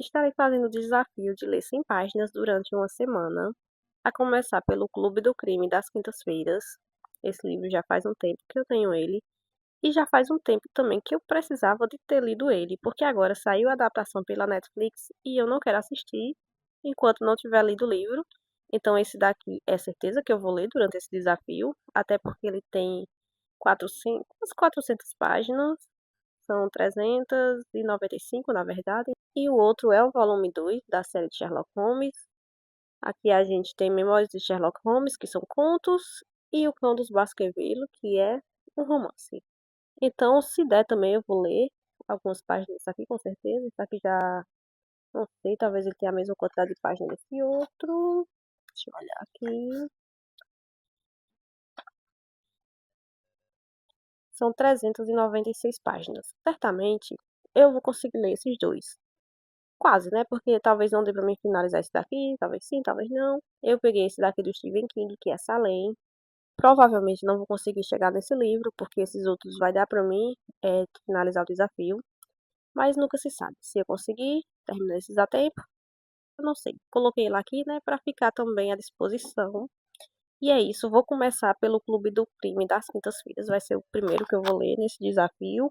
Estarei fazendo o desafio de ler 100 páginas durante uma semana, a começar pelo Clube do Crime das Quintas-Feiras. Esse livro já faz um tempo que eu tenho ele, e já faz um tempo também que eu precisava de ter lido ele, porque agora saiu a adaptação pela Netflix e eu não quero assistir enquanto não tiver lido o livro. Então esse daqui é certeza que eu vou ler durante esse desafio, até porque ele tem 400, umas 400 páginas, são 395 na verdade. E o outro é o volume 2 da série de Sherlock Holmes. Aqui a gente tem Memórias de Sherlock Holmes, que são contos, e O Cão dos Baskerville, que é um romance. Então, se der também, eu vou ler algumas páginas aqui, com certeza. Isso aqui já, não sei, talvez ele tenha a mesma quantidade de páginas desse outro. Deixa eu olhar aqui. São 396 páginas. Certamente, eu vou conseguir ler esses dois. Quase, né? Porque talvez não dê pra mim finalizar esse daqui, talvez sim, talvez não. Eu peguei esse daqui do Stephen King, que é Salem. Provavelmente não vou conseguir chegar nesse livro, porque esses outros vai dar pra mim finalizar o desafio. Mas nunca se sabe. Se eu conseguir terminar esses a tempo, eu não sei. Coloquei ele aqui, né, pra ficar também à disposição. E é isso, vou começar pelo Clube do Crime das Quintas-Feiras. Vai ser o primeiro que eu vou ler nesse desafio.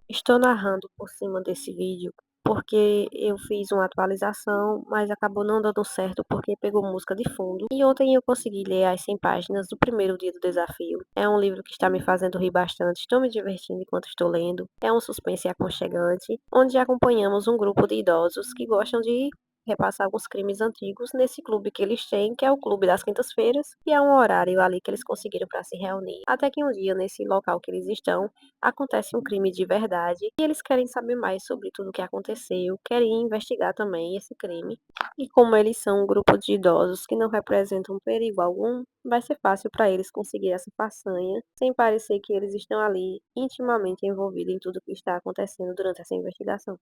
Estou narrando por cima desse vídeo porque eu fiz uma atualização, mas acabou não dando certo porque pegou música de fundo. E ontem eu consegui ler as 100 páginas do primeiro dia do desafio. É um livro que está me fazendo rir bastante, estou me divertindo enquanto estou lendo. É um suspense aconchegante, onde acompanhamos um grupo de idosos que gostam de repassar alguns crimes antigos nesse clube que eles têm, que é o Clube das Quintas-Feiras, e é um horário ali que eles conseguiram para se reunir. Até que um dia, nesse local que eles estão, acontece um crime de verdade e eles querem saber mais sobre tudo o que aconteceu, querem investigar também esse crime. E como eles são um grupo de idosos que não representam perigo algum, vai ser fácil para eles conseguir essa façanha, sem parecer que eles estão ali intimamente envolvidos em tudo o que está acontecendo durante essa investigação.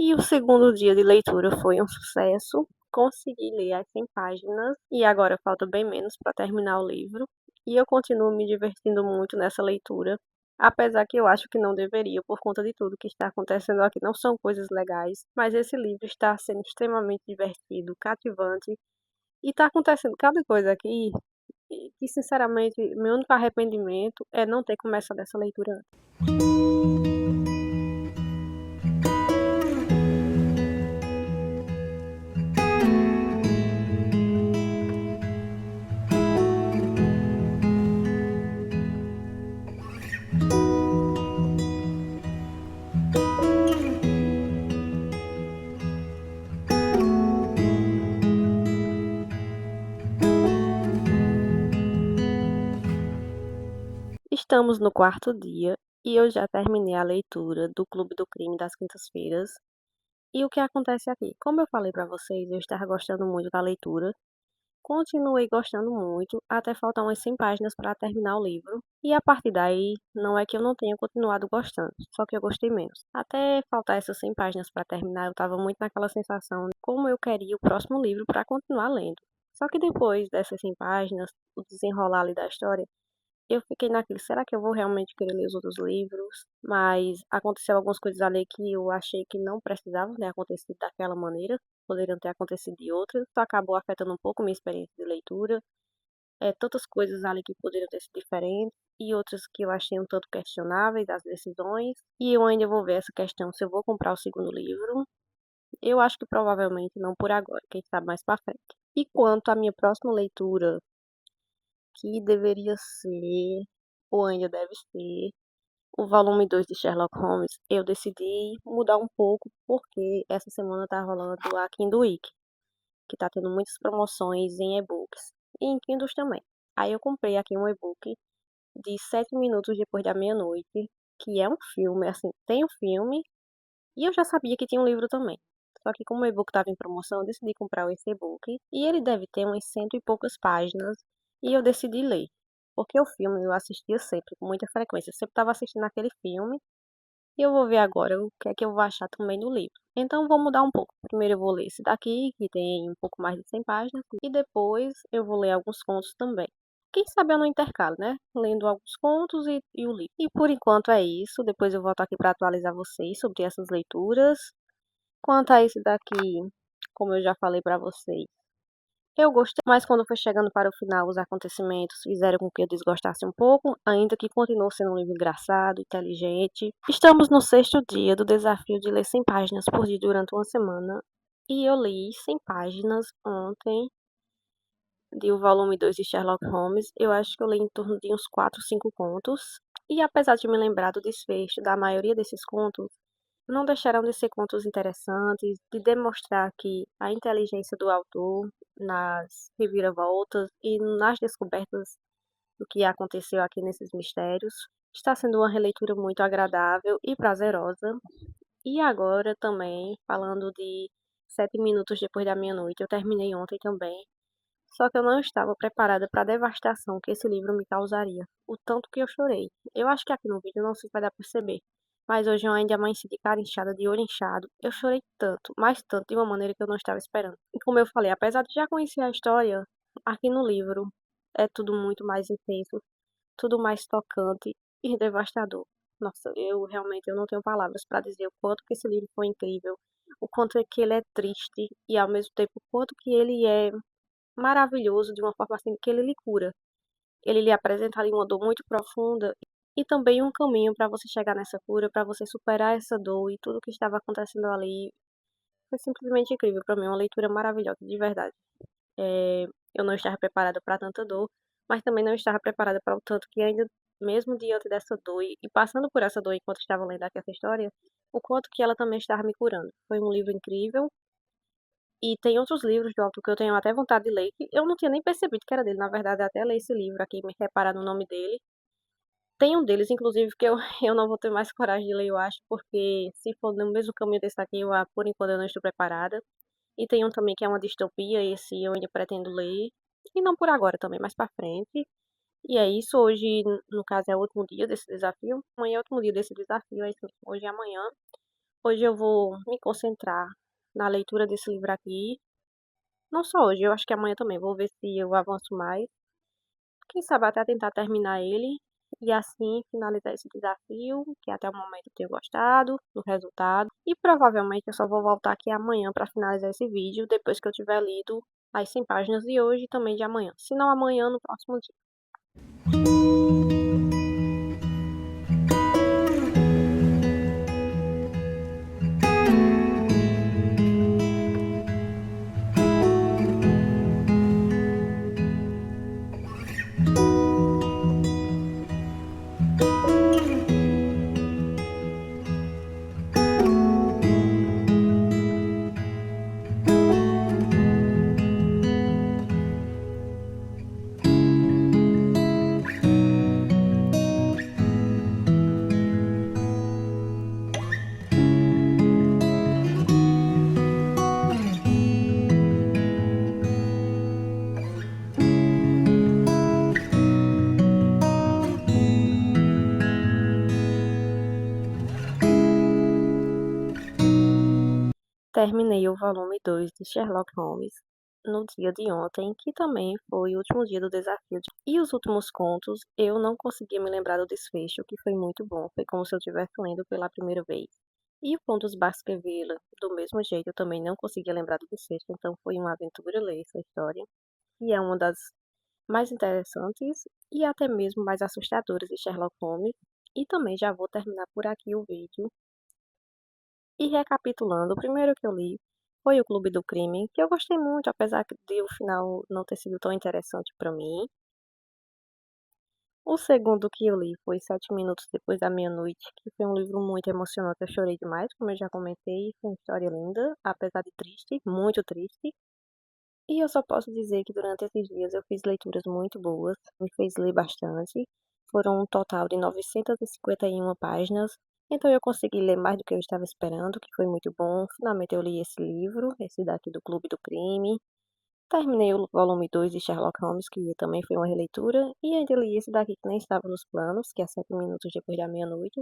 E o segundo dia de leitura foi um sucesso. Consegui ler as 100 páginas e agora falta bem menos para terminar o livro. E eu continuo me divertindo muito nessa leitura, apesar que eu acho que não deveria por conta de tudo que está acontecendo aqui. Não são coisas legais, mas esse livro está sendo extremamente divertido, cativante e está acontecendo cada coisa aqui que, sinceramente, meu único arrependimento é não ter começado essa leitura antes. Estamos no quarto dia e eu já terminei a leitura do Clube do Crime das Quintas-Feiras. E o que acontece aqui? Como eu falei para vocês, eu estava gostando muito da leitura. Continuei gostando muito, até faltar umas 100 páginas para terminar o livro. E a partir daí, não é que eu não tenha continuado gostando, só que eu gostei menos. Até faltar essas 100 páginas para terminar, eu estava muito naquela sensação de como eu queria o próximo livro para continuar lendo. Só que depois dessas 100 páginas, o desenrolar ali da história, eu fiquei naquilo, será que eu vou realmente querer ler os outros livros? Mas aconteceu algumas coisas ali que eu achei que não precisavam ter acontecido daquela maneira, poderiam ter acontecido de outra, isso acabou afetando um pouco minha experiência de leitura. tantas coisas ali que poderiam ter sido diferentes e outras que eu achei um tanto questionáveis as decisões. E eu ainda vou ver essa questão se eu vou comprar o segundo livro. Eu acho que provavelmente não por agora, quem sabe mais pra frente. E quanto à minha próxima leitura, que deveria ser, ou ainda deve ser, o volume 2 de Sherlock Holmes, eu decidi mudar um pouco porque essa semana tá rolando a Kindle Week, que tá tendo muitas promoções em e-books e em Kindles também. Aí eu comprei aqui um e-book de 7 minutos depois da meia-noite, que é um filme, assim, tem o filme e eu já sabia que tinha um livro também. Só que como o e-book estava em promoção, eu decidi comprar esse e-book e ele deve ter umas cento e poucas páginas e eu decidi ler. Porque o filme eu assistia sempre, com muita frequência. Eu sempre estava assistindo aquele filme e eu vou ver agora o que é que eu vou achar também do livro. Então vou mudar um pouco. Primeiro eu vou ler esse daqui, que tem um pouco mais de 100 páginas, e depois eu vou ler alguns contos também. Quem sabe eu não intercalo, né? Lendo alguns contos e o livro. E por enquanto é isso. Depois eu volto aqui para atualizar vocês sobre essas leituras. Quanto a esse daqui, como eu já falei para vocês, eu gostei, mas quando foi chegando para o final, os acontecimentos fizeram com que eu desgostasse um pouco, ainda que continuou sendo um livro engraçado, inteligente. Estamos no sexto dia do desafio de ler 100 páginas por dia durante uma semana, e eu li 100 páginas ontem, de o volume 2 de Sherlock Holmes. Eu acho que eu li em torno de uns 4, 5 contos, e apesar de me lembrar do desfecho da maioria desses contos, não deixaram de ser contos interessantes, de demonstrar que a inteligência do autor nas reviravoltas e nas descobertas do que aconteceu aqui nesses mistérios está sendo uma releitura muito agradável e prazerosa. E agora também, falando de 7 minutos depois da meia-noite, eu terminei ontem também. Só que eu não estava preparada para a devastação que esse livro me causaria. O tanto que eu chorei. Eu acho que aqui no vídeo não se vai dar pra perceber. Mas hoje eu ainda amanheci de cara inchada, de olho inchado. Eu chorei tanto, mais tanto, de uma maneira que eu não estava esperando. E como eu falei, apesar de já conhecer a história, aqui no livro é tudo muito mais intenso, tudo mais tocante e devastador. Nossa, eu não tenho palavras para dizer o quanto que esse livro foi incrível, o quanto é que ele é triste e ao mesmo tempo o quanto que ele é maravilhoso de uma forma assim que ele lhe cura. Ele lhe apresenta ali uma dor muito profunda e também um caminho para você chegar nessa cura, para você superar essa dor e tudo o que estava acontecendo ali. Foi simplesmente incrível para mim, uma leitura maravilhosa, de verdade. Eu não estava preparada para tanta dor, mas também não estava preparada para o tanto que ainda, mesmo diante dessa dor e passando por essa dor enquanto estava lendo aqui essa história, o quanto que ela também estava me curando. Foi um livro incrível. E tem outros livros do autor que eu tenho até vontade de ler, que eu não tinha nem percebido que era dele. Na verdade, até ler esse livro aqui, me reparar no nome dele. Tem um deles, inclusive, que eu, eu não vou ter mais coragem de ler, eu acho, porque se for no mesmo caminho desse aqui, por enquanto eu não estou preparada. E tem um também que é uma distopia, esse eu ainda pretendo ler. E não por agora também, mais pra frente. E é isso, hoje, no caso, é o último dia desse desafio. Amanhã é o último dia desse desafio, é isso mesmo. Hoje é amanhã. Hoje eu vou me concentrar na leitura desse livro aqui. Não só hoje, eu acho que amanhã também. Vou ver se eu avanço mais. Quem sabe até tentar terminar ele e assim finalizar esse desafio, que até o momento eu tenho gostado do resultado. E provavelmente eu só vou voltar aqui amanhã para finalizar esse vídeo, depois que eu tiver lido as 100 páginas de hoje e também de amanhã. Se não amanhã, no próximo dia. Terminei o volume 2 de Sherlock Holmes no dia de ontem, que também foi o último dia do desafio. E os últimos contos, eu não conseguia me lembrar do desfecho, o que foi muito bom. Foi como se eu estivesse lendo pela primeira vez. E o Contos Baskerville, do mesmo jeito, eu também não conseguia lembrar do desfecho, então foi uma aventura ler essa história. E é uma das mais interessantes e até mesmo mais assustadores de Sherlock Holmes. E também já vou terminar por aqui o vídeo. E recapitulando, o primeiro que eu li foi O Clube do Crime, que eu gostei muito, apesar de o final não ter sido tão interessante para mim. O segundo que eu li foi Sete Minutos Depois da Meia-Noite, que foi um livro muito emocionante, eu chorei demais, como eu já comentei, foi uma história linda, apesar de triste, muito triste. E eu só posso dizer que durante esses dias eu fiz leituras muito boas, me fez ler bastante. Foram um total de 951 páginas, então eu consegui ler mais do que eu estava esperando, que foi muito bom. Finalmente eu li esse livro, esse daqui do Clube do Crime. Terminei o volume 2 de Sherlock Holmes, que também foi uma releitura, e ainda li esse daqui que nem estava nos planos, que é Sete Minutos Depois da Meia-Noite.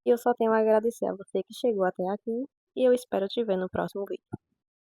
E eu só tenho a agradecer a você que chegou até aqui, e eu espero te ver no próximo vídeo.